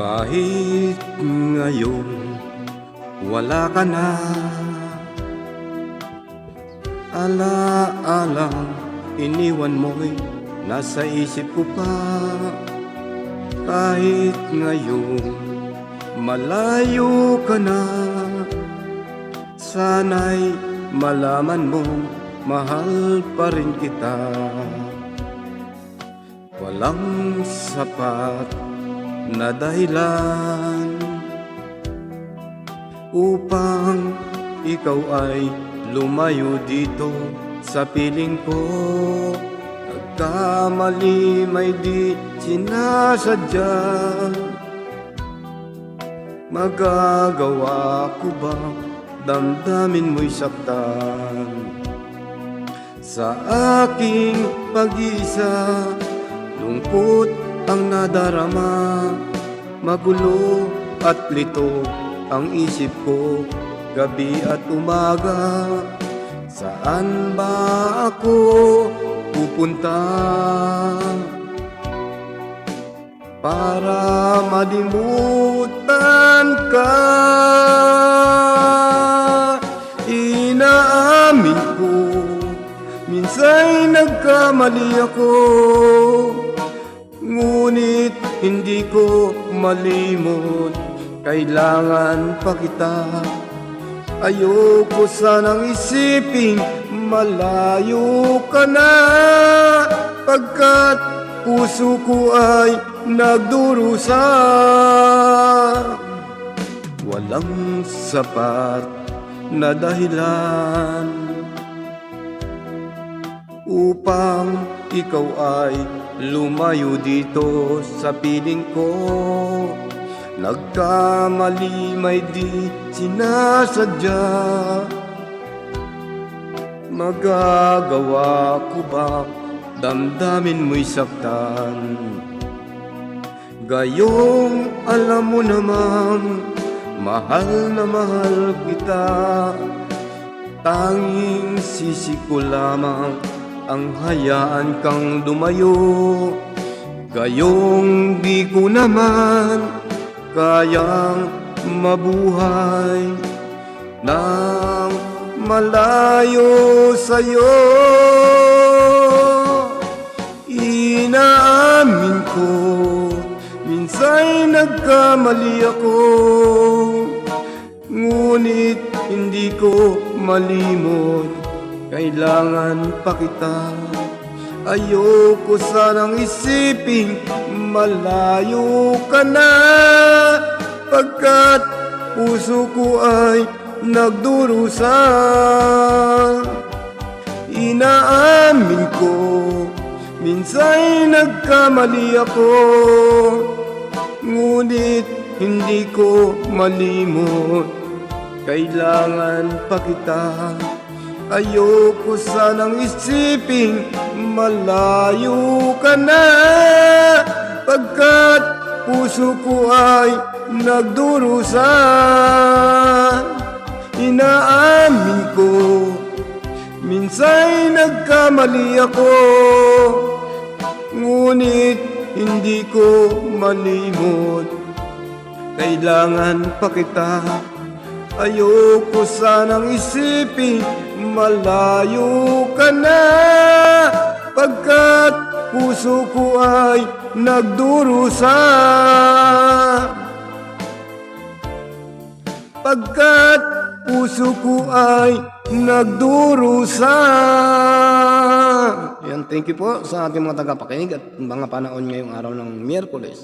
Kahit ngayon wala ka na, ala-alang iniwan mo'y nasa isip ko pa. Kahit ngayon malayo ka na, sana'y malaman mong mahal pa rin kita. Walang sapat na dahilan upang ikaw ay lumayo dito sa piling ko. Nagkamali may di sinasadya, magagawa ko ba damdamin mo'y saktan? Sa aking pag-iisa, lungkot ang nadarama, magulo at lito ang isip ko gabi at umaga. Saan ba ako pupunta para malimutan ka? Inaamin ko, minsa'y nagkamali ako, ngunit hindi ko malimot, kailangan pa kita. Ayoko sanang isiping malayo ka na, pagkat puso ko ay nagdurusa. Walang sapat na dahilan upang ikaw ay lumayo dito sa piling ko. Nagkamali may di sinasadya, magagawa ko ba damdamin mo'y saktan? Gayong alam mo namang mahal na mahal kita, tanging sisi ko lamang ang hayaan kang lumayo. Gayong di ko naman kayang mabuhay nang malayo sa'yo. Inaamin ko, minsa'y nagkamali ako, ngunit hindi ko malimot, kailangan pa kita. Ayoko sanang isiping malayo ka na, pagkat puso ko ay nagdurusa. Inaamin ko, minsa'y nagkamali ako, ngunit hindi ko malimot, kailangan pa kita. Ayoko sanang isiping malayo ka na, pagkat puso ko ay nagdurusa. Inaamin ko, minsa'y nagkamali ako, ngunit hindi ko malimot, kailangan pa kita. Ayoko sanang isiping malayo ka na, pagkat puso ko ay nagdurusa. Pagkat puso ko ay nagdurusa. Yan, thank you po sa ating mga tagapakinig at mga panahon ngayong araw ng Miyerkules.